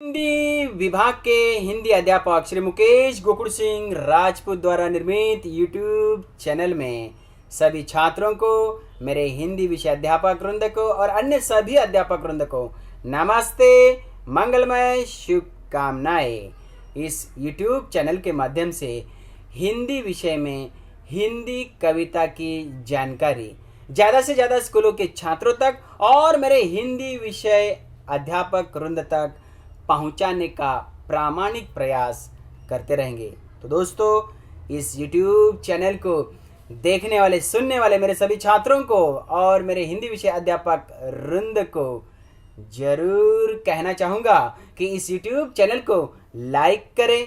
हिंदी विभाग के हिंदी अध्यापक श्री मुकेश गोकुल सिंह राजपूत द्वारा निर्मित यूट्यूब चैनल में सभी छात्रों को, मेरे हिंदी विषय अध्यापक वृंद को और अन्य सभी अध्यापक वृंद को नमस्ते, मंगलमय शुभकामनाएं। इस यूट्यूब चैनल के माध्यम से हिंदी विषय में हिंदी कविता की जानकारी ज़्यादा से ज़्यादा स्कूलों के छात्रों तक और मेरे हिंदी विषय अध्यापक वृंद तक पहुंचाने का प्रामाणिक प्रयास करते रहेंगे। तो दोस्तों, इस YouTube चैनल को देखने वाले, सुनने वाले मेरे सभी छात्रों को और मेरे हिंदी विषय अध्यापक वृंद को जरूर कहना चाहूँगा कि इस YouTube चैनल को लाइक करें,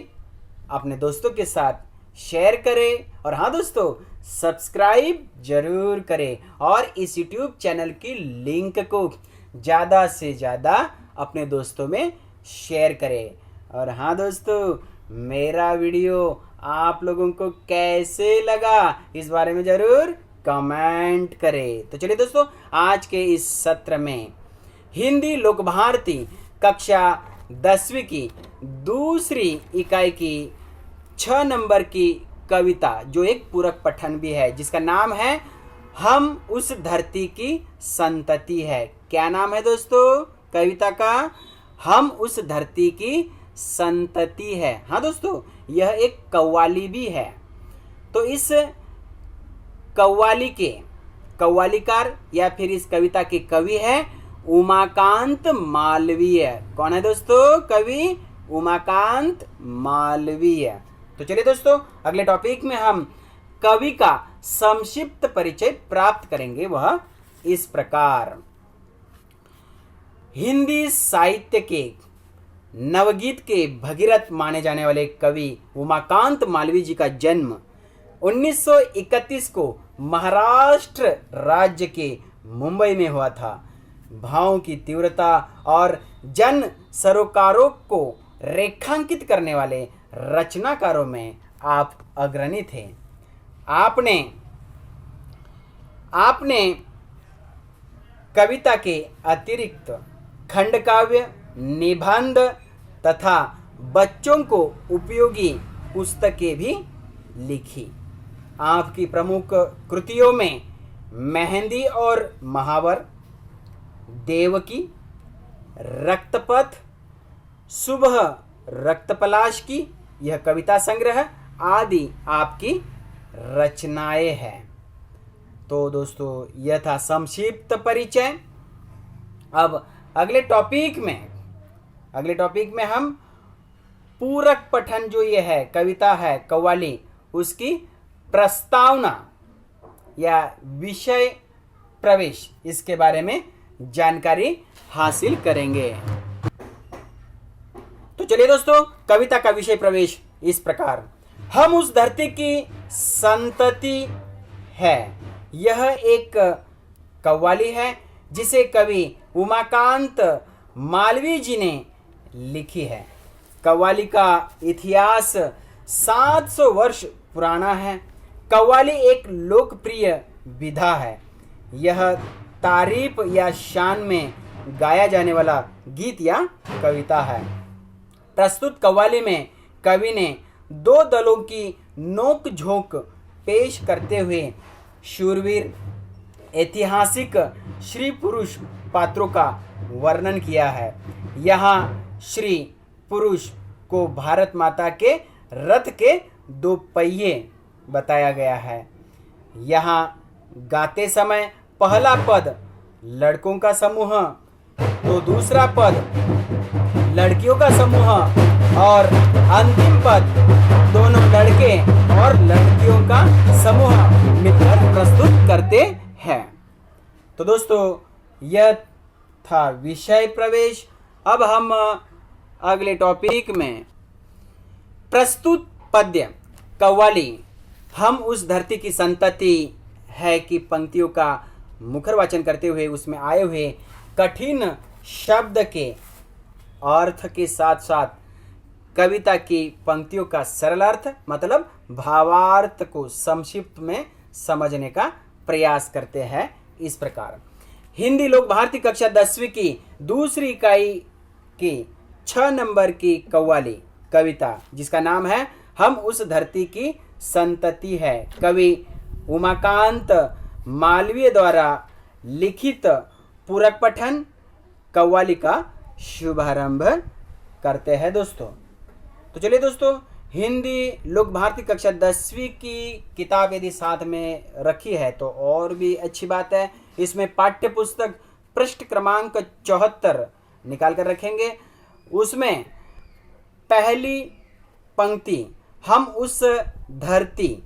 अपने दोस्तों के साथ शेयर करें और हाँ दोस्तों, सब्सक्राइब जरूर करें और इस YouTube चैनल की लिंक को ज़्यादा से ज़्यादा अपने दोस्तों में शेयर करें। और हाँ दोस्तों, मेरा वीडियो आप लोगों को कैसे लगा इस बारे में ज़रूर कमेंट करें। तो चलिए दोस्तों, आज के इस सत्र में हिंदी लोक भारती कक्षा 10वीं की दूसरी इकाई की 6 नंबर की कविता, जो एक पूरक पठन भी है, जिसका नाम है हम उस धरती की संतति है। क्या नाम है दोस्तों कविता का? हम उस धरती की संतति है। हाँ दोस्तों, यह एक कव्वाली भी है। तो इस कव्वाली के कव्वालीकार या फिर इस कविता के कवि है उमाकांत मालवीय। कौन है दोस्तों कवि? उमाकांत मालवीय। तो चलिए दोस्तों, अगले टॉपिक में हम कवि का संक्षिप्त परिचय प्राप्त करेंगे। वह इस प्रकार: हिंदी साहित्य के नवगीत के भगीरथ माने जाने वाले कवि उमाकांत मालवीय जी का जन्म 1931 को महाराष्ट्र राज्य के मुंबई में हुआ था। भावों की तीव्रता और जन सरोकारों को रेखांकित करने वाले रचनाकारों में आप अग्रणी थे। आपने कविता के अतिरिक्त खंड काव्य, निबंध तथा बच्चों को उपयोगी पुस्तकें भी लिखी। आपकी प्रमुख कृतियों में मेहंदी और महावर, देवकी, रक्तपथ, सुबह रक्तपलाश की यह कविता संग्रह आदि आपकी रचनाएं हैं। तो दोस्तों, यह था संक्षिप्त परिचय। अब अगले टॉपिक में हम पूरक पठन, जो ये है कविता है कव्वाली, उसकी प्रस्तावना या विषय प्रवेश, इसके बारे में जानकारी हासिल करेंगे। तो चलिए दोस्तों, कविता का विषय प्रवेश इस प्रकार: हम उस धरती की संतति है। यह एक कव्वाली है जिसे कवि उमाकांत मालवीय जी ने लिखी है। कव्वाली का इतिहास 700 वर्ष पुराना है। कव्वाली एक लोकप्रिय विधा है। यह तारीफ या शान में गाया जाने वाला गीत या कविता है। प्रस्तुत कव्वाली में कवि ने 2 दलों की नोक झोंक पेश करते हुए शूरवीर, ऐतिहासिक, श्री पुरुष पात्रों का वर्णन किया है। यहाँ श्री पुरुष को भारत माता के रथ के 2 पहिए बताया गया है। यहाँ गाते समय पहला पद लड़कों का समूह, तो दूसरा पद लड़कियों का समूह और अंतिम पद दोनों लड़के और लड़कियों का समूह मिलकर प्रस्तुत करते हैं। तो दोस्तों, यह था विषय प्रवेश। अब हम अगले टॉपिक में प्रस्तुत पद्य कव्वाली हम उस धरती की संतति है की पंक्तियों का मुखर वाचन करते हुए उसमें आए हुए कठिन शब्द के अर्थ के साथ साथ कविता की पंक्तियों का सरल अर्थ मतलब भावार्थ को संक्षिप्त में समझने का प्रयास करते हैं। इस प्रकार हिंदी लोक भारती कक्षा 10वीं की दूसरी इकाई की 6 नंबर की कव्वाली कविता जिसका नाम है हम उस धरती की संतति है। कवि उमाकांत मालवीय द्वारा लिखित पूरक पठन कव्वाली का शुभारंभ करते हैं दोस्तों। तो चलिए दोस्तों, हिंदी लोक भारती कक्षा 10वीं की किताब यदि साथ में रखी है तो और भी अच्छी बात है। इसमें पाठ्य पुस्तक पृष्ठ क्रमांक 74 निकाल कर रखेंगे। उसमें पहली पंक्ति हम उस धरती,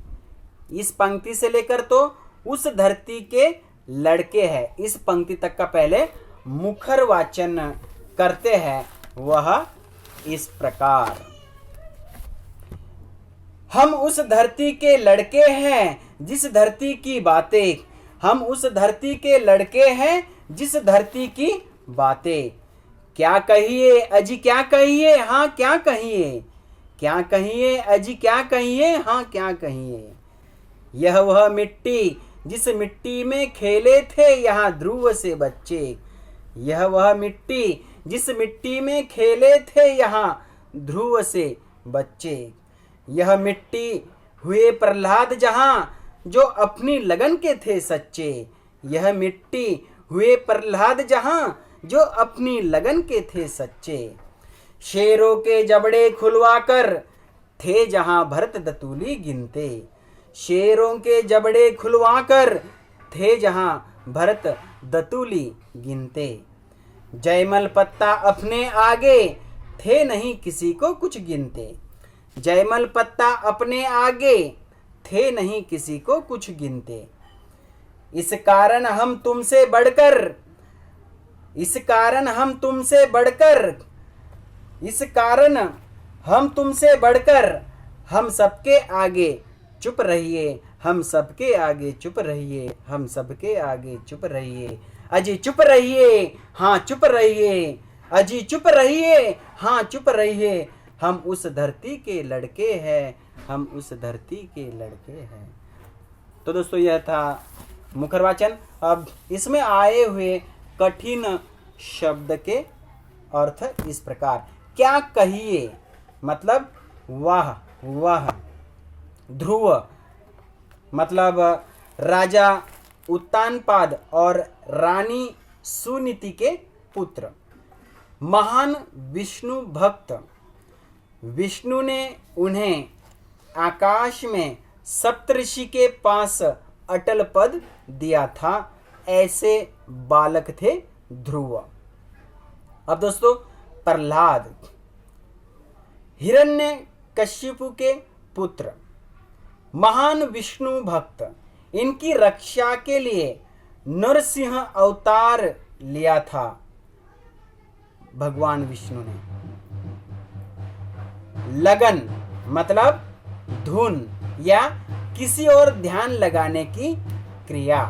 इस पंक्ति से लेकर तो उस धरती के लड़के हैं, इस पंक्ति तक का पहले मुखर वाचन करते हैं। वह इस प्रकार, हम उस धरती के लड़के हैं जिस धरती की बातें, हम उस धरती के लड़के हैं जिस धरती की बातें। क्या कहिए अजी क्या कहिए, हाँ क्या कहिए, क्या कहिए अजी क्या कहिए, हाँ क्या कहिए। यह वह मिट्टी जिस मिट्टी में खेले थे यहाँ ध्रुव से बच्चे, यह वह मिट्टी जिस मिट्टी में खेले थे यहाँ ध्रुव से बच्चे। यह मिट्टी हुए प्रहलाद जहाँ जो अपनी लगन के थे सच्चे, यह मिट्टी हुए प्रहलाद जहाँ जो अपनी लगन के थे सच्चे। शेरों के जबड़े खुलवाकर थे जहाँ भरत दतूली गिनते, शेरों के जबड़े खुलवाकर थे जहाँ भरत दतूली गिनते। जयमल पत्ता अपने आगे थे नहीं किसी को कुछ गिनते, जयमल पत्ता अपने आगे थे नहीं किसी को कुछ गिनते। इस कारण हम तुमसे बढ़कर, इस कारण हम तुमसे बढ़कर, इस कारण हम तुमसे बढ़कर हम सबके आगे चुप रहिए, हम सबके आगे चुप रहिए, हम सबके आगे चुप रहिए। अजी चुप रहिए, हाँ चुप रहिए, अजी चुप रहिए, हाँ चुप रहिए। हम उस धरती के लड़के हैं, हम उस धरती के लड़के हैं। तो दोस्तों यह था मुखर वाचन। अब इसमें आए हुए कठिन शब्द के अर्थ इस प्रकार। क्या कहिए मतलब वह, ध्रुव मतलब राजा उत्तानपाद और रानी सुनीति के पुत्र। महान विष्णु भक्त, विष्णु ने उन्हें आकाश में सप्तऋषि के पास अटल पद दिया था, ऐसे बालक थे ध्रुव। अब दोस्तों प्रहलाद हिरण्यकशिपु के पुत्र, महान विष्णु भक्त, इनकी रक्षा के लिए नरसिंह अवतार लिया था भगवान विष्णु ने। लगन मतलब धुन या किसी और ध्यान लगाने की क्रिया।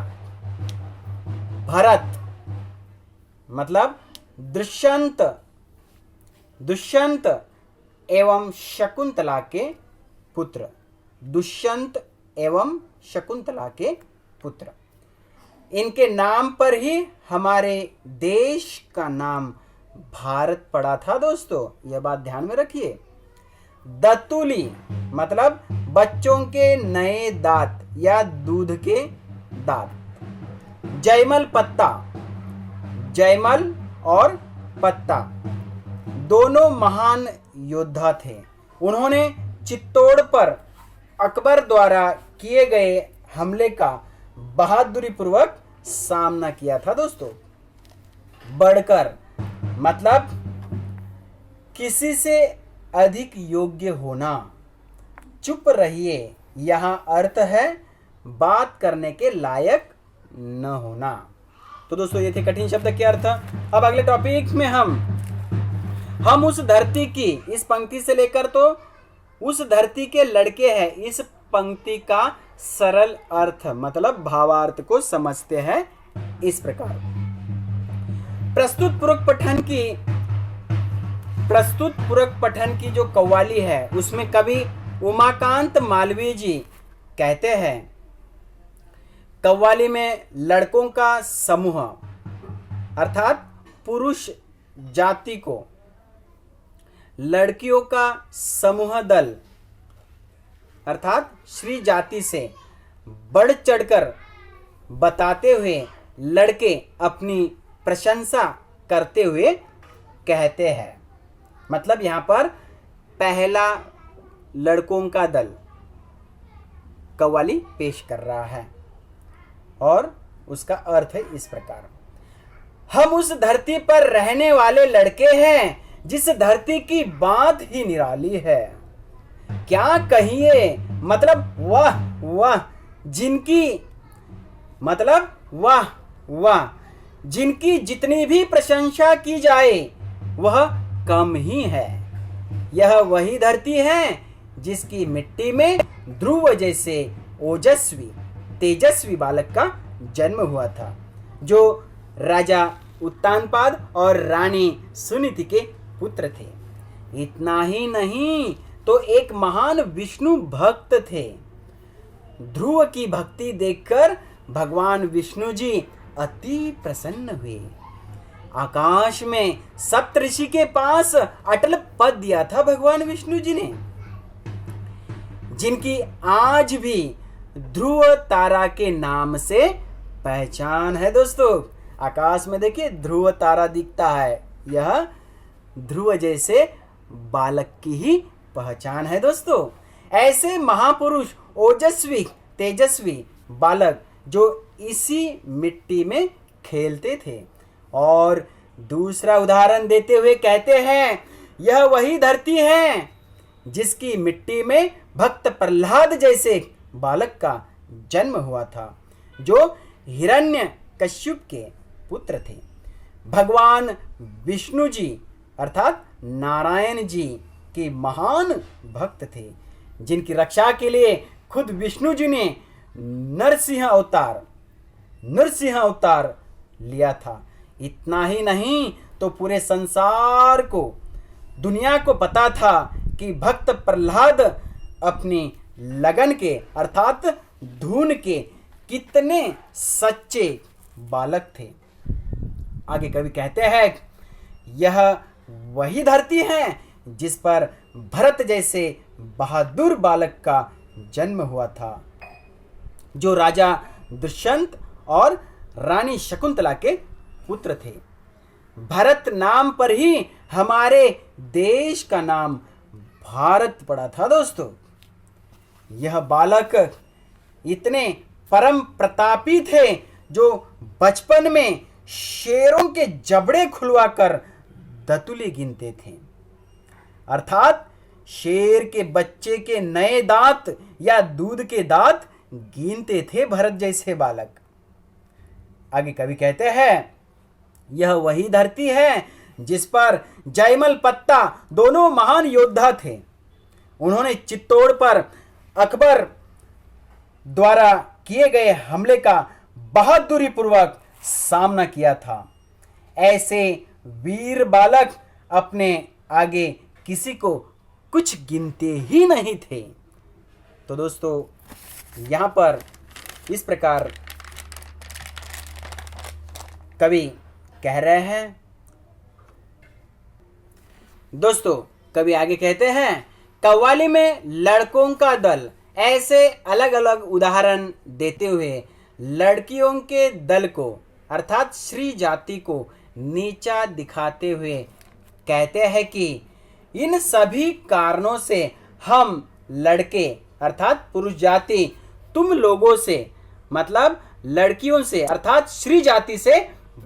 भरत मतलब दुष्यंत, दुष्यंत एवं शकुंतला के पुत्र, दुष्यंत एवं शकुंतला के पुत्र। इनके नाम पर ही हमारे देश का नाम भारत पड़ा था दोस्तों, यह बात ध्यान में रखिए। दतूली मतलब बच्चों के नए दांत या दूध के दांत। जयमल पत्ता, जयमल और पत्ता दोनों महान योद्धा थे। उन्होंने चित्तौड़ पर अकबर द्वारा किए गए हमले का बहादुरी पूर्वक सामना किया था दोस्तों। बढ़कर मतलब किसी से अधिक योग्य होना। चुप रहिए यहाँ अर्थ है बात करने के लायक न होना। तो दोस्तों ये थे कठिन शब्द के अर्थ। अब अगले टॉपिक में हम उस धरती की, इस पंक्ति से लेकर तो उस धरती के लड़के हैं, इस पंक्ति का सरल अर्थ मतलब भावार्थ को समझते हैं इस प्रकार। प्रस्तुत पूरक पठन की जो कव्वाली है उसमें कवि उमाकांत मालवीय जी कहते हैं, कव्वाली में लड़कों का समूह अर्थात पुरुष जाति को लड़कियों का समूह दल अर्थात श्री जाति से बढ़ चढ़कर बताते हुए लड़के अपनी प्रशंसा करते हुए कहते हैं। मतलब यहाँ पर पहला लड़कों का दल कव्वाली पेश कर रहा है और उसका अर्थ है इस प्रकार। हम उस धरती पर रहने वाले लड़के हैं जिस धरती की बात ही निराली है। क्या कहिए, मतलब वाह वाह, जिनकी जितनी भी प्रशंसा की जाए वह कम ही है। यह वही धरती है जिसकी मिट्टी में ध्रुव जैसे ओजस्वी तेजस्वी बालक का जन्म हुआ था, जो राजा उत्तानपाद और रानी सुनीति के पुत्र थे। इतना ही नहीं तो एक महान विष्णु भक्त थे। ध्रुव की भक्ति देखकर भगवान विष्णु जी अति प्रसन्न हुए। आकाश में सप्तऋषि के पास अटल पद दिया था भगवान विष्णु जी ने, जिनकी आज भी ध्रुव तारा के नाम से पहचान है। दोस्तों, आकाश में देखिए ध्रुव तारा दिखता है, यह ध्रुव जैसे बालक की ही पहचान है। दोस्तों, ऐसे महापुरुष ओजस्वी तेजस्वी बालक जो इसी मिट्टी में खेलते थे। और दूसरा उदाहरण देते हुए कहते हैं, यह वही धरती है जिसकी मिट्टी में भक्त प्रहलाद जैसे बालक का जन्म हुआ था, जो हिरण्य कश्यप के पुत्र थे। भगवान विष्णु जी अर्थात नारायण जी के महान भक्त थे, जिनकी रक्षा के लिए खुद विष्णु जी ने नरसिंह अवतार लिया था। इतना ही नहीं तो पूरे संसार को, दुनिया को पता था कि भक्त प्रहलाद अपनी लगन के अर्थात धुन के कितने सच्चे बालक थे। आगे कवि कहते हैं, यह वही धरती है जिस पर भरत जैसे बहादुर बालक का जन्म हुआ था, जो राजा दुष्यंत और रानी शकुंतला के पुत्र थे। भरत नाम पर ही हमारे देश का नाम भारत पड़ा था। दोस्तों, यह बालक इतने परम प्रतापी थे जो बचपन में शेरों के जबड़े खुलवाकर दतुली गिनते थे, अर्थात शेर के बच्चे के नए दांत या दूध के दांत गिनते थे भरत जैसे बालक। आगे कवि कहते हैं, यह वही धरती है जिस पर जयमल पत्ता दोनों महान योद्धा थे। उन्होंने चित्तौड़ पर अकबर द्वारा किए गए हमले का बहादुरी पूर्वक सामना किया था। ऐसे वीर बालक अपने आगे किसी को कुछ गिनते ही नहीं थे। तो दोस्तों, यहाँ पर इस प्रकार कवि कह रहे हैं। दोस्तों, कवि आगे कहते हैं, कव्वाली में लड़कों का दल ऐसे अलग अलग उदाहरण देते हुए लड़कियों के दल को अर्थात श्री जाति को नीचा दिखाते हुए कहते हैं कि इन सभी कारणों से हम लड़के अर्थात पुरुष जाति तुम लोगों से मतलब लड़कियों से अर्थात श्री जाति से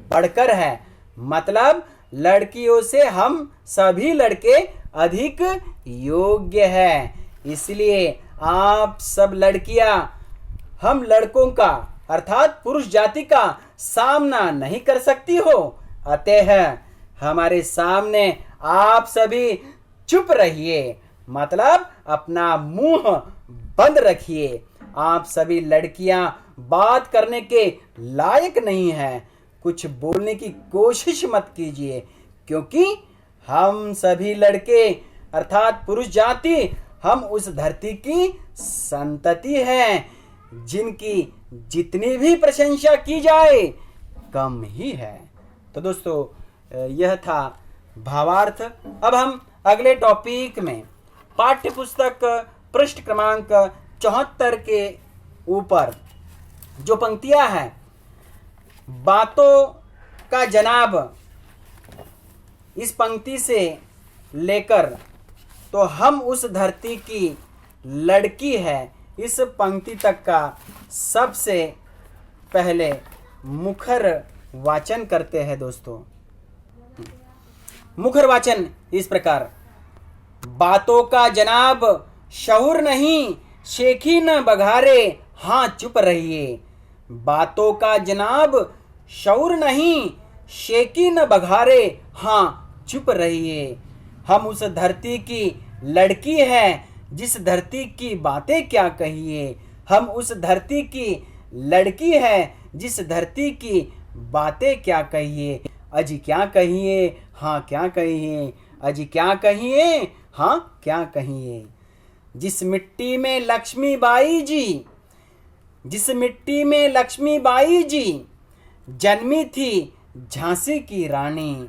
बढ़कर है। मतलब लड़कियों से हम सभी लड़के अधिक योग्य हैं। इसलिए आप सब लड़कियां हम लड़कों का अर्थात पुरुष जाति का सामना नहीं कर सकती हो। अतः हमारे सामने आप सभी चुप रहिए, मतलब अपना मुंह बंद रखिए। आप सभी लड़कियां बात करने के लायक नहीं हैं, कुछ बोलने की कोशिश मत कीजिए, क्योंकि हम सभी लड़के अर्थात पुरुष जाति हम उस धरती की संतति हैं, जिनकी जितनी भी प्रशंसा की जाए कम ही है। तो दोस्तों, यह था भावार्थ। अब हम अगले टॉपिक में पाठ्य पुस्तक पृष्ठ क्रमांक 74 के ऊपर जो पंक्तियां हैं, बातों का जनाब, इस पंक्ति से लेकर तो हम उस धरती की लड़की है, इस पंक्ति तक का सबसे पहले मुखर वाचन करते हैं दोस्तों। मुखर वाचन इस प्रकार, बातों का जनाब शहुर नहीं, शेखी न बघारे, हाँ चुप रहिए। बातों का जनाब शहुर नहीं, शेखी न बघारे, हाँ चुप रहिए। हम उस धरती की लड़की है, जिस धरती की बातें क्या कहिए। हम उस धरती की लड़की है, जिस धरती की बातें क्या कहिए। अजी क्या कहिए, हाँ क्या कहिए। अजी क्या कहिए, हाँ क्या कहिए। जिस मिट्टी में लक्ष्मीबाई जी, जिस मिट्टी में लक्ष्मीबाई जी जन्मी थी झांसी की रानी,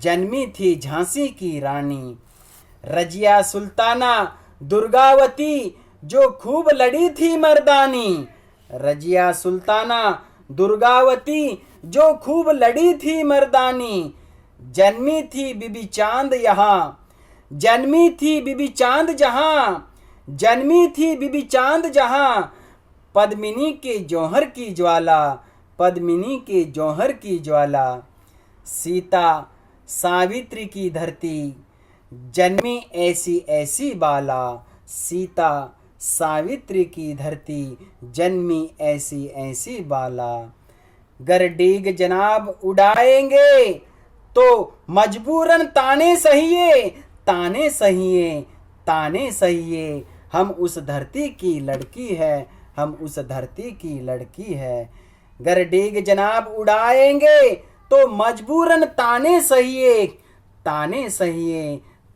जन्मी थी झांसी की रानी। रजिया सुल्ताना दुर्गावती जो खूब लड़ी थी मर्दानी। रजिया सुल्ताना दुर्गावती जो खूब लड़ी थी मर्दानी। जन्मी थी बीबी चांद यहाँ, जन्मी थी बीबी चांद जहाँ, जन्मी थी बीबी चांद जहाँ। पद्मिनी के जौहर की ज्वाला, पद्मिनी के जौहर की ज्वाला। सीता सावित्री की धरती जन्मी ऐसी ऐसी बाला। सीता सावित्री की धरती जन्मी ऐसी ऐसी बाला। गर डीग जनाब उड़ाएंगे तो मजबूरन ताने सहिए, ताने सहिए, ताने सहिए। हम उस धरती की लड़की है, हम उस धरती की लड़की है। गर डीग जनाब उड़ाएंगे तो मजबूरन ताने सहिए, ताने सहिए,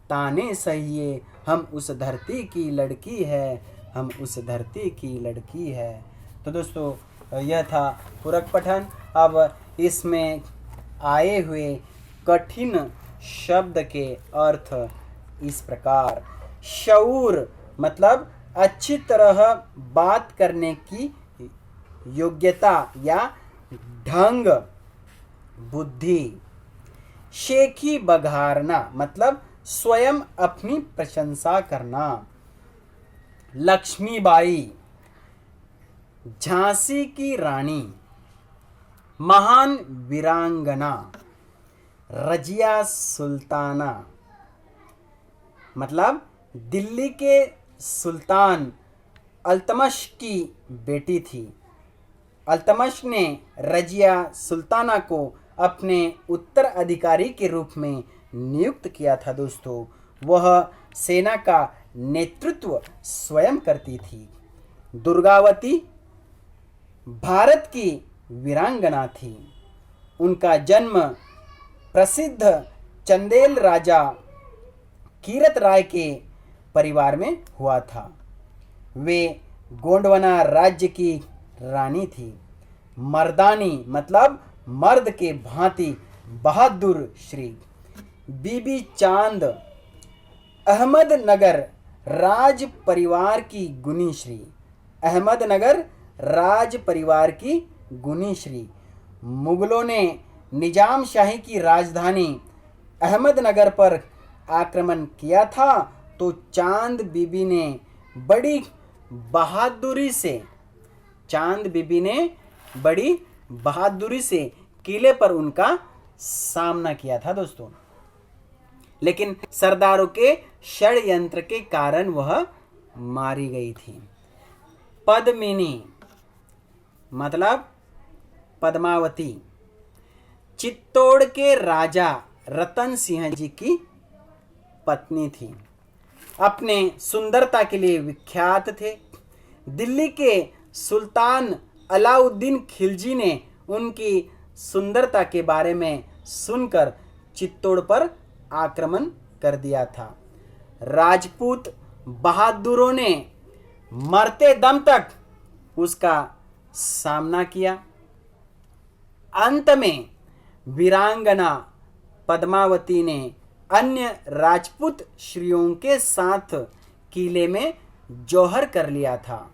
ताने सहिए। हम उस धरती की लड़की है, हम उस धरती की लड़की है। तो दोस्तों यह था पूरक पठन। अब इसमें आए हुए कठिन शब्द के अर्थ इस प्रकार। शऊर मतलब अच्छी तरह बात करने की योग्यता या ढंग, बुद्धि। शेखी बघारना मतलब स्वयं अपनी प्रशंसा करना। लक्ष्मीबाई झांसी की रानी, महान वीरांगना। रजिया सुल्ताना मतलब दिल्ली के सुल्तान अल्तमश की बेटी थी। अल्तमश ने रजिया सुल्ताना को अपने उत्तराधिकारी के रूप में नियुक्त किया था दोस्तों। वह सेना का नेतृत्व स्वयं करती थी। दुर्गावती भारत की वीरांगना थी। उनका जन्म प्रसिद्ध चंदेल राजा कीरत राय के परिवार में हुआ था। वे गोंडवाना राज्य की रानी थी। मर्दानी मतलब मर्द के भांति बहादुर श्री। बीबी चांद अहमदनगर राज परिवार की गुनी श्री। अहमदनगर राज परिवार की गुनी श्री। मुगलों ने निजाम शाही की राजधानी अहमदनगर पर आक्रमण किया था, तो चांद बीबी ने बड़ी बहादुरी से, चांद बीबी ने बड़ी बहादुरी से किले पर उनका सामना किया था दोस्तों। लेकिन सरदारों के षड्यंत्र के कारण वह मारी गई थी। पद्मिनी मतलब पद्मावती चित्तौड़ के राजा रतन सिंह जी की पत्नी थी। अपने सुंदरता के लिए विख्यात थे। दिल्ली के सुल्तान अलाउद्दीन खिलजी ने उनकी सुंदरता के बारे में सुनकर चित्तौड़ पर आक्रमण कर दिया था। राजपूत बहादुरों ने मरते दम तक उसका सामना किया। अंत में वीरांगना पद्मावती ने अन्य राजपूत श्रियों के साथ किले में जौहर कर लिया था।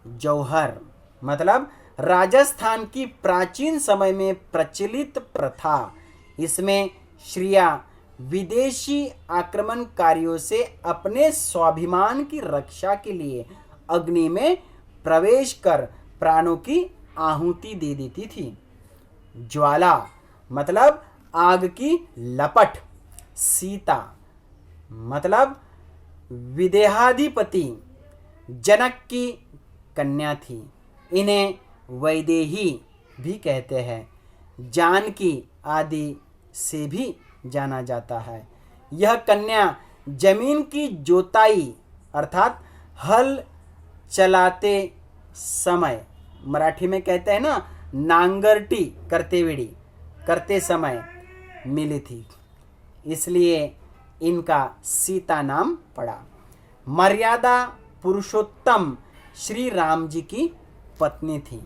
जौहर मतलब राजस्थान की प्राचीन समय में प्रचलित प्रथा। इसमें श्रिया विदेशी आक्रमणकारियों से अपने स्वाभिमान की रक्षा के लिए अग्नि में प्रवेश कर प्राणों की आहुति दे देती थी। ज्वाला मतलब आग की लपट। सीता मतलब विदेहाधिपति जनक की कन्या थी। इन्हें वैदेही भी कहते हैं। जानकी आदि से भी जाना जाता है। यह कन्या जमीन की जोताई अर्थात हल चलाते समय, मराठी में कहते हैं ना, नांगरटी करते समय मिली थी, इसलिए इनका सीता नाम पड़ा। मर्यादा पुरुषोत्तम श्री राम जी की पत्नी थी।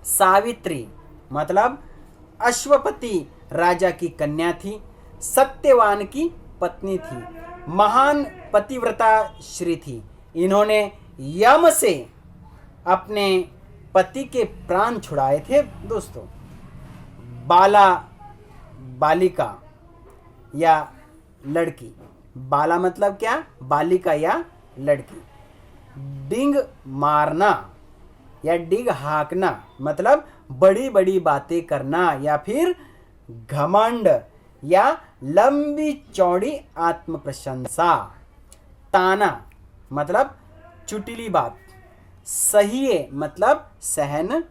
सावित्री मतलब अश्वपति राजा की कन्या थी। सत्यवान की पत्नी थी। महान पतिव्रता श्री थी। इन्होंने यम से अपने पति के प्राण छुड़ाए थे। दोस्तों, बाला बालिका या लड़की, बाला मतलब क्या, बालिका या लड़की। डिंग मारना या डिग हाँकना मतलब बड़ी बड़ी बातें करना या फिर घमंड या लंबी चौड़ी आत्म प्रशंसा। ताना मतलब चुटिली बात। सहिए मतलब सहन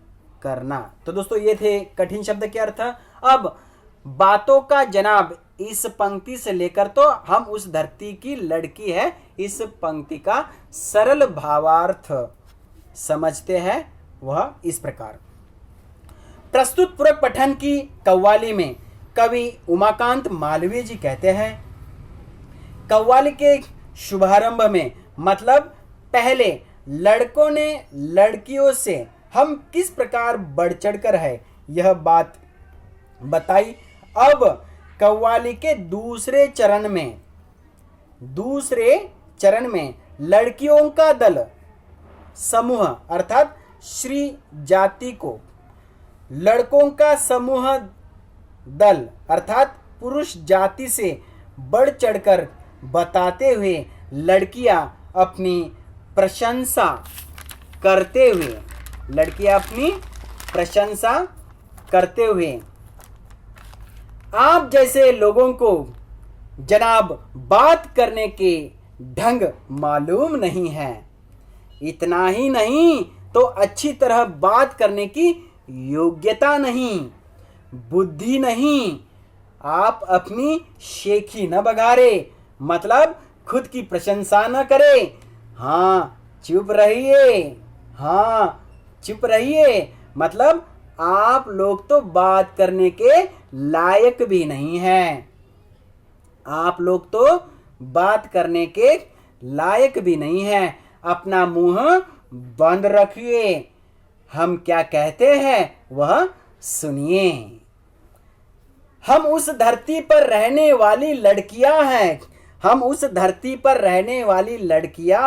करना। तो दोस्तों, ये थे कठिन शब्द के अर्थ। अब बातों का जनाब इस पंक्ति से लेकर तो हम उस धरती की लड़की है, इस पंक्ति का सरल भावार्थ समझते हैं। वह इस प्रकार। प्रस्तुत पूरक पठन की कव्वाली में कवि उमाकांत मालवीय जी कहते हैं, कव्वाली के शुभारंभ में मतलब पहले लड़कों ने लड़कियों से हम किस प्रकार बढ़ चढ़कर है यह बात बताई। अब कव्वाली के दूसरे चरण में लड़कियों का दल समूह अर्थात श्री जाति को लड़कों का समूह दल अर्थात पुरुष जाति से बढ़ चढ़कर बताते हुए लड़कियां अपनी प्रशंसा करते हुए आप जैसे लोगों को जनाब बात करने के ढंग मालूम नहीं है। इतना ही नहीं तो अच्छी तरह बात करने की योग्यता नहीं, बुद्धि नहीं। आप अपनी शेखी न बघारे मतलब खुद की प्रशंसा न करे। चुप रहिए मतलब आप लोग तो बात करने के लायक भी नहीं हैं। अपना मुंह बंद रखिए। हम क्या कहते हैं वह सुनिए। हम उस धरती पर रहने वाली लड़कियां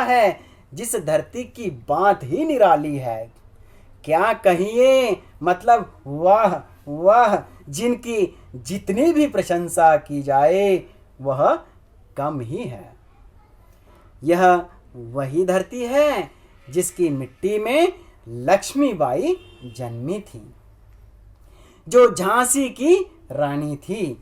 हैं जिस धरती की बात ही निराली है। क्या कहिए मतलब वह जिनकी जितनी भी प्रशंसा की जाए वह कम ही है। यह वही धरती है जिसकी मिट्टी में लक्ष्मीबाई जन्मी थी, जो झांसी की रानी थी।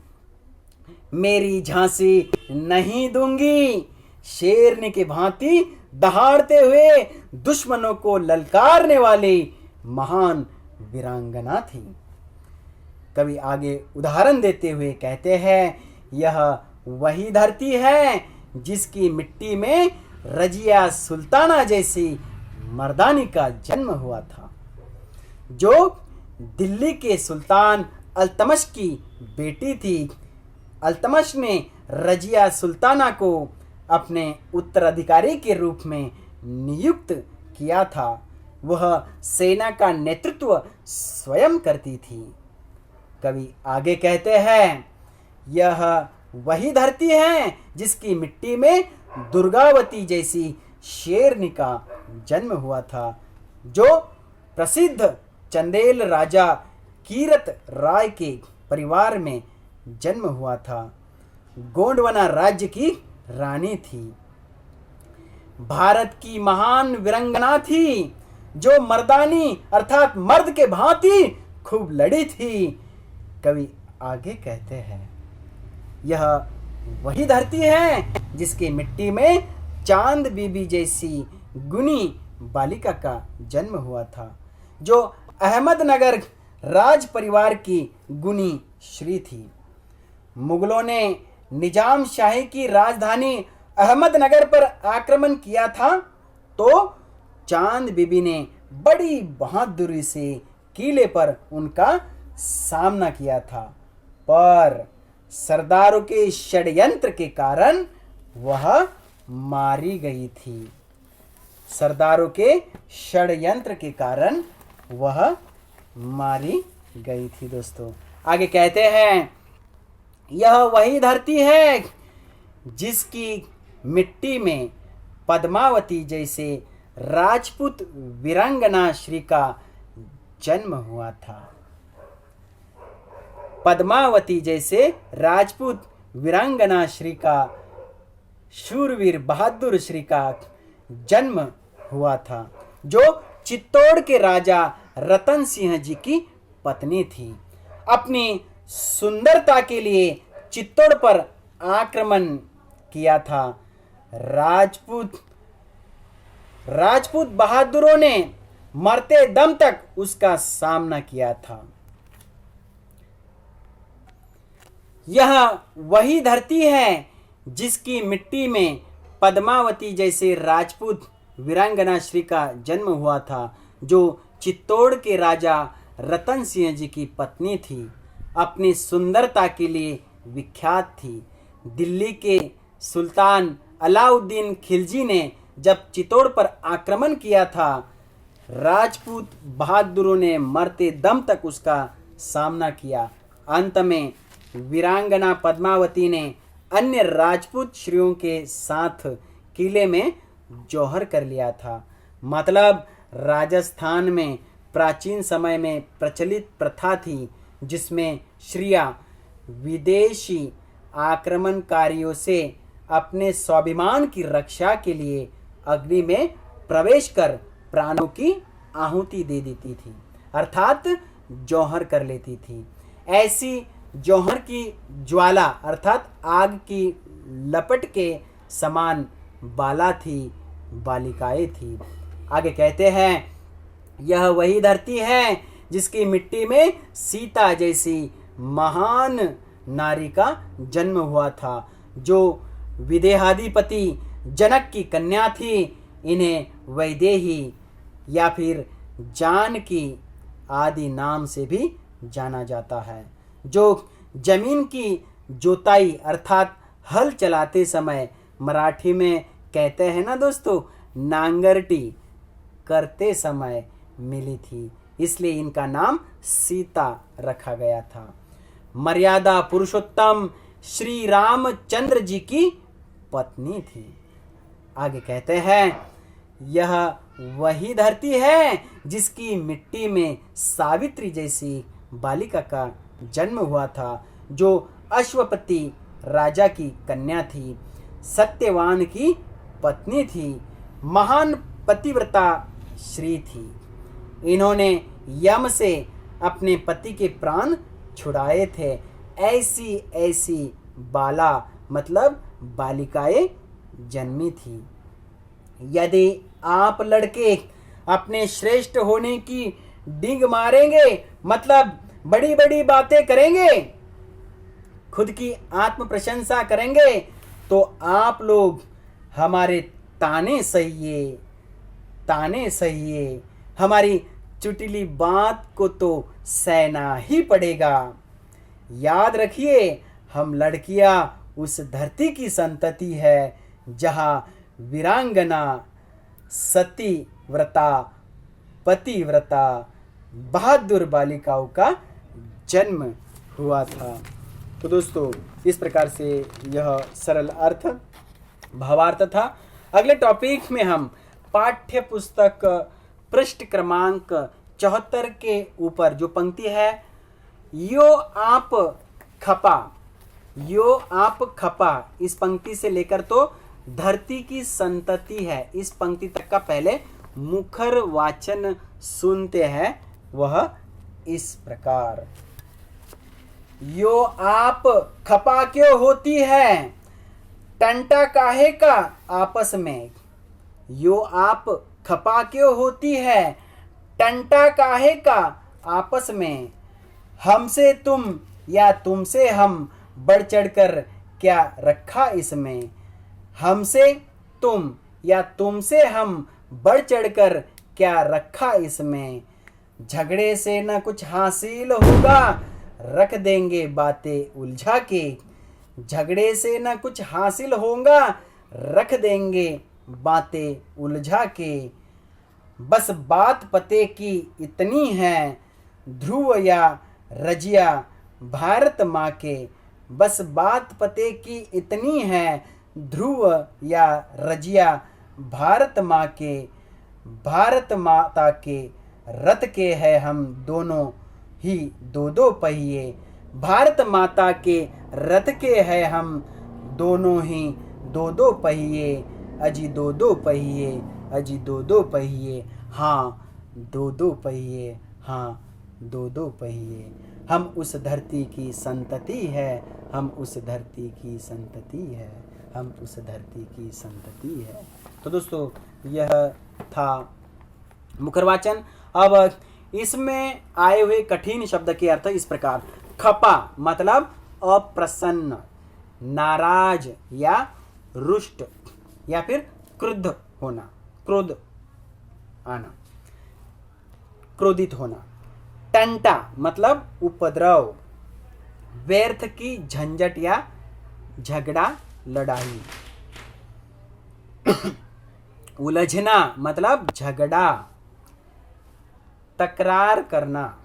मेरी झांसी नहीं दूंगी, शेरनी की भांति दहाड़ते हुए दुश्मनों को ललकारने वाली महान वीरांगना थी। कवि आगे उदाहरण देते हुए कहते हैं, यह वही धरती है जिसकी मिट्टी में रजिया सुल्ताना जैसी मर्दानी का जन्म हुआ था, जो दिल्ली के सुल्तान अल्तमश की बेटी थी। अल्तमश ने रजिया सुल्ताना को अपने उत्तराधिकारी के रूप में नियुक्त किया था। वह सेना का नेतृत्व स्वयं करती थी। कवि आगे कहते हैं, यह वही धरती है जिसकी मिट्टी में दुर्गावती जैसी शेरनी का जन्म हुआ था, जो प्रसिद्ध चंदेल राजा कीरत राय के परिवार में जन्म हुआ था। गोंडवाना राज्य की रानी थी, भारत की महान वीरांगना थी, जो मर्दानी अर्थात मर्द के भांति खूब लड़ी थी। कवि आगे कहते हैं, यह वही धरती है जिसकी मिट्टी में चांद बीबी जैसी गुणी बालिका का जन्म हुआ था, जो अहमदनगर राज परिवार की गुणी श्री थी। मुगलों ने निजाम शाही की राजधानी अहमदनगर पर आक्रमण किया था, तो चांद बीबी ने बड़ी बहादुरी से किले पर उनका सामना किया था, पर सरदारों के षड्यंत्र के कारण वह मारी गई थी। सरदारों के षड्यंत्र के कारण वह मारी गई थी। दोस्तों आगे कहते हैं, यह वही धरती है जिसकी मिट्टी में पद्मावती जैसे राजपूत वीरांगना श्री का जन्म हुआ था। पद्मावती जैसे राजपूत वीरांगना श्री का, शूरवीर बहादुर श्री का जन्म हुआ था, जो चित्तौड़ के राजा रतन सिंह जी की पत्नी थी। अपनी सुंदरता के लिए चित्तौड़ पर आक्रमण किया था। राजपूत बहादुरों ने मरते दम तक उसका सामना किया था। यह वही धरती है जिसकी मिट्टी में पद्मावती जैसे राजपूत वीरांगना श्री का जन्म हुआ था, जो चित्तौड़ के राजा रतन सिंह जी की पत्नी थी। अपनी सुंदरता के लिए विख्यात थी। दिल्ली के सुल्तान अलाउद्दीन खिलजी ने जब चित्तौड़ पर आक्रमण किया था, राजपूत बहादुरों ने मरते दम तक उसका सामना किया। अंत में वीरांगना पद्मावती ने अन्य राजपूत श्रियों के साथ किले में जौहर कर लिया था। मतलब राजस्थान में प्राचीन समय में प्रचलित प्रथा थी, जिसमें श्रिया विदेशी आक्रमणकारियों से अपने स्वाभिमान की रक्षा के लिए अग्नि में प्रवेश कर प्राणों की आहुति दे देती थी, अर्थात जौहर कर लेती थी। ऐसी जौहर की ज्वाला अर्थात आग की लपट के समान बाला थी, बालिकाएं थी। आगे कहते हैं, यह वही धरती है जिसकी मिट्टी में सीता जैसी महान नारी का जन्म हुआ था, जो विदेहाधिपति जनक की कन्या थी। इन्हें वैदेही या फिर जानकी आदि नाम से भी जाना जाता है, जो जमीन की जोताई अर्थात हल चलाते समय मराठी में कहते हैं ना दोस्तों, नांगरटी करते समय मिली थी, इसलिए इनका नाम सीता रखा गया था। मर्यादा पुरुषोत्तम श्री रामचंद्र जी की पत्नी थी। आगे कहते हैं, यह वही धरती है जिसकी मिट्टी में सावित्री जैसी बालिका का जन्म हुआ था, जो अश्वपति राजा की कन्या थी, सत्यवान की पत्नी थी, महान पतिव्रता श्री थी। इन्होंने यम से अपने पति के प्राण छुड़ाए थे। ऐसी ऐसी बाला मतलब बालिकाएं जन्मी थी। यदि आप लड़के अपने श्रेष्ठ होने की डींग मारेंगे, मतलब बड़ी बड़ी बातें करेंगे, खुद की आत्म प्रशंसा करेंगे, तो आप लोग हमारे ताने सहिए, हमारी चुटिली बात को तो सहना ही पड़ेगा। याद रखिए, हम लड़कियां उस धरती की संतति है जहां वीरांगना, सती व्रता, पतिव्रता, बहादुर बालिकाओं का जन्म हुआ था। तो दोस्तों इस प्रकार से यह सरल अर्थ भावार्थ था। अगले टॉपिक में हम पाठ्य पुस्तक पृष्ठ क्रमांक 74 के ऊपर जो पंक्ति है, यो आप खपा, इस पंक्ति से लेकर तो धरती की संतति है, इस पंक्ति तक का पहले मुखर वाचन सुनते हैं। वह इस प्रकार, यो आप खपा क्यों होती है, टंटा काहे का आपस में। यो आप खपा क्यों होती है, टंटा काहे का आपस में। हमसे तुम या तुमसे हम बढ़ चढ़कर क्या रखा इसमें। हमसे तुम या तुमसे हम बढ़ चढ़कर क्या रखा इसमें। झगड़े से न कुछ हासिल होगा, रख देंगे बातें उलझा के। झगड़े से न कुछ हासिल होगा, रख देंगे बातें उलझा के। बस बात पते की इतनी है, ध्रुव या रजिया भारत माँ के। बस बात पते की इतनी है, ध्रुव या रजिया भारत माँ के। भारत माता के रथ के है हम दोनों ही दो दो पहिए। भारत माता के रथ के है हम दोनों ही दो दो पहिए। अजी दो दो पहिए, अजी दो दो पहिए, हाँ दो दो पहिए, हाँ दो दो पहिए। हम उस धरती की संतति है, हम उस धरती की संतति है, हम उस धरती की संतति है। तो दोस्तों यह था मुखरवाचन। अब इसमें आए हुए कठिन शब्द के अर्थ इस प्रकार। खपा मतलब अप्रसन्न, नाराज या रुष्ट या फिर क्रुद्ध होना, क्रोध आना, क्रोधित होना। टंटा मतलब उपद्रव, व्यर्थ की झंझट या झगड़ा लड़ाई। उलझना मतलब झगड़ा, तकरार करना।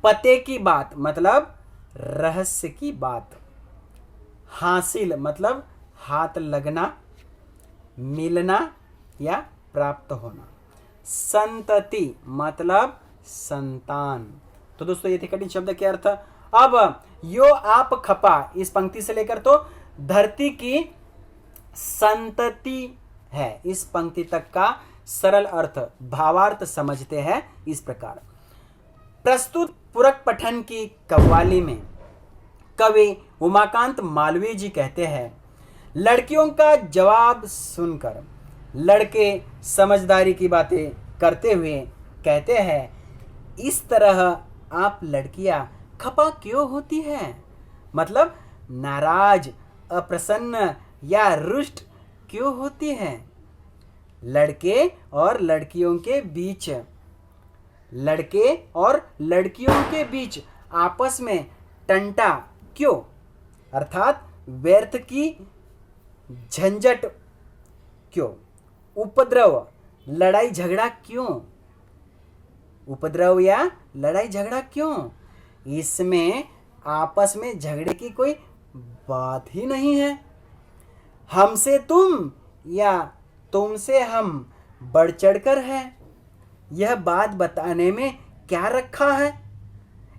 पते की बात मतलब रहस्य की बात। हासिल मतलब हाथ लगना, मिलना या प्राप्त होना। संतति मतलब संतान। तो दोस्तों ये थे कठिन शब्द के अर्थ। अब यो आप खपा, इस पंक्ति से लेकर तो धरती की संतति है, इस पंक्ति तक का सरल अर्थ भावार्थ समझते हैं इस प्रकार। प्रस्तुत पूरक पठन की कव्वाली में कवि उमाकांत मालवीय जी कहते हैं, लड़कियों का जवाब सुनकर लड़के समझदारी की बातें करते हुए कहते हैं, इस तरह आप लड़कियां खपा क्यों होती हैं, मतलब नाराज, अप्रसन्न या रुष्ट क्यों होती हैं। लड़के और लड़कियों के बीच, लड़के और लड़कियों के बीच आपस में टंटा क्यों, अर्थात व्यर्थ की झंझट क्यों। उपद्रव लड़ाई झगड़ा क्यों, उपद्रव या लड़ाई झगड़ा क्यों। इसमें आपस में झगड़े की कोई बात ही नहीं है। हमसे तुम या तुमसे हम बढ़ चढ़कर है, यह बात बताने में क्या रखा है।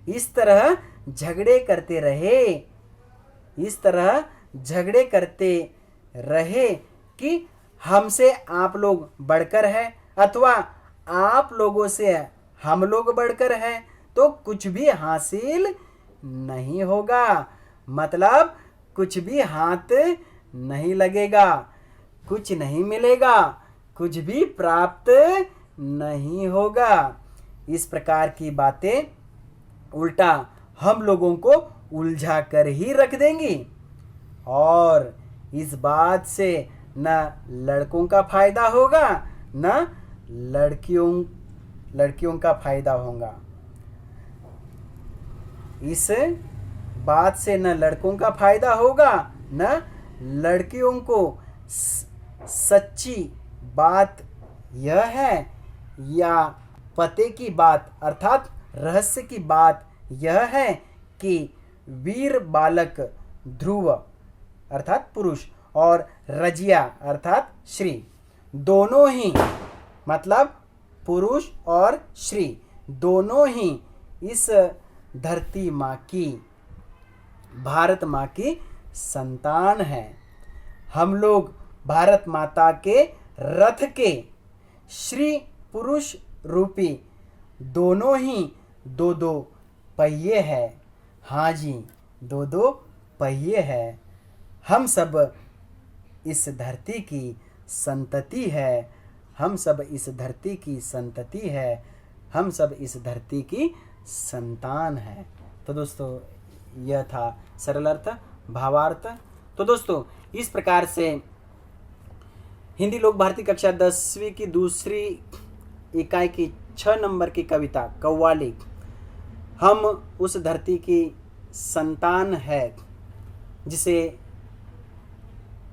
इस तरह झगड़े करते रहे, इस तरह झगड़े करते रहे कि हमसे आप लोग बढ़कर है अथवा आप लोगों से हम लोग बढ़कर है, तो कुछ भी हासिल नहीं होगा, मतलब कुछ भी हाथ नहीं लगेगा, कुछ नहीं मिलेगा, कुछ भी प्राप्त नहीं होगा। इस प्रकार की बातें उल्टा हम लोगों को उलझा कर ही रख देंगी और इस बात से न लड़कों का फायदा होगा न लड़कियों का फायदा होगा। इस बात से न लड़कों का फायदा होगा न लड़कियों को। सच्ची बात यह है या पते की बात अर्थात रहस्य की बात यह है कि वीर बालक ध्रुव अर्थात पुरुष और रजिया अर्थात श्री, दोनों ही मतलब पुरुष और श्री दोनों ही इस धरती माँ की, भारत माँ की संतान है। हम लोग भारत माता के रथ के श्री पुरुष रूपी दोनों ही दो दो पहिए है। हाँ जी, दो दो पहिए है। हम सब इस धरती की संतति है, हम सब इस धरती की संतति है, हम सब इस धरती की संतान है। तो दोस्तों यह था सरल अर्थ भावार्थ। तो दोस्तों इस प्रकार से हिंदी लोक भारती कक्षा 10वीं की दूसरी इकाई की 6 नंबर की कविता कव्वाली हम उस धरती की संतान है, जिसे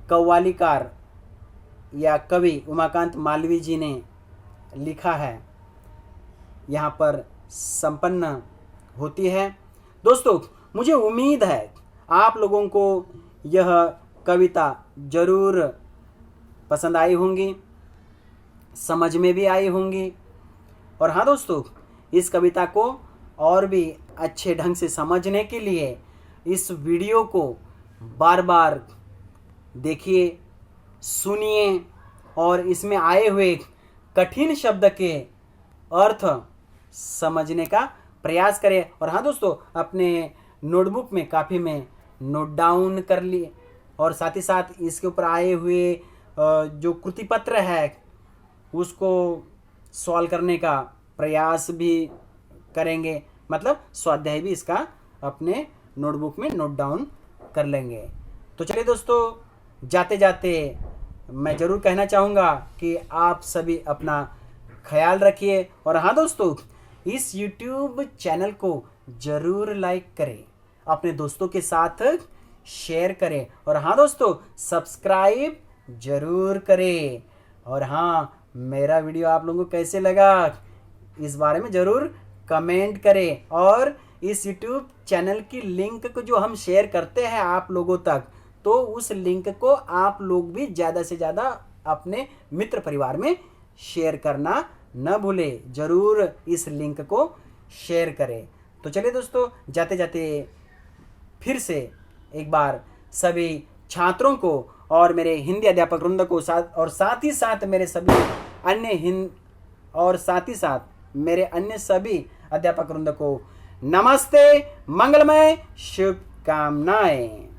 कव्वालीकार या कवि उमाकांत मालवीय जी ने लिखा है, यहाँ पर संपन्न होती है। दोस्तों मुझे उम्मीद है आप लोगों को यह कविता जरूर पसंद आई होंगी, समझ में भी आई होंगी। और हाँ दोस्तों, इस कविता को और भी अच्छे ढंग से समझने के लिए इस वीडियो को बार बार देखिए, सुनिए और इसमें आए हुए कठिन शब्द के अर्थ समझने का प्रयास करें। और हाँ दोस्तों, अपने नोटबुक में कापी में नोट डाउन कर लिए और साथ ही साथ इसके ऊपर आए हुए जो कृति पत्र है उसको सॉल्व करने का प्रयास भी करेंगे, मतलब स्वाध्याय भी इसका अपने नोटबुक में नोट डाउन कर लेंगे। तो चलिए दोस्तों, जाते जाते मैं ज़रूर कहना चाहूँगा कि आप सभी अपना ख्याल रखिए। और हाँ दोस्तों, इस YouTube चैनल को ज़रूर लाइक करें, अपने दोस्तों के साथ शेयर करें और हाँ दोस्तों सब्सक्राइब ज़रूर करें। और हाँ, मेरा वीडियो आप लोगों को कैसे लगा इस बारे में ज़रूर कमेंट करें। और इस YouTube चैनल की लिंक को जो हम शेयर करते हैं आप लोगों तक, तो उस लिंक को आप लोग भी ज़्यादा से ज़्यादा अपने मित्र परिवार में शेयर करना न भूलें। ज़रूर इस लिंक को शेयर करें। तो चलिए दोस्तों, जाते जाते फिर से एक बार सभी छात्रों को और मेरे हिंदी अध्यापक वृंद को साथ ही साथ मेरे अन्य सभी अध्यापक वृंद को नमस्ते, मंगलमय शुभकामनाएं।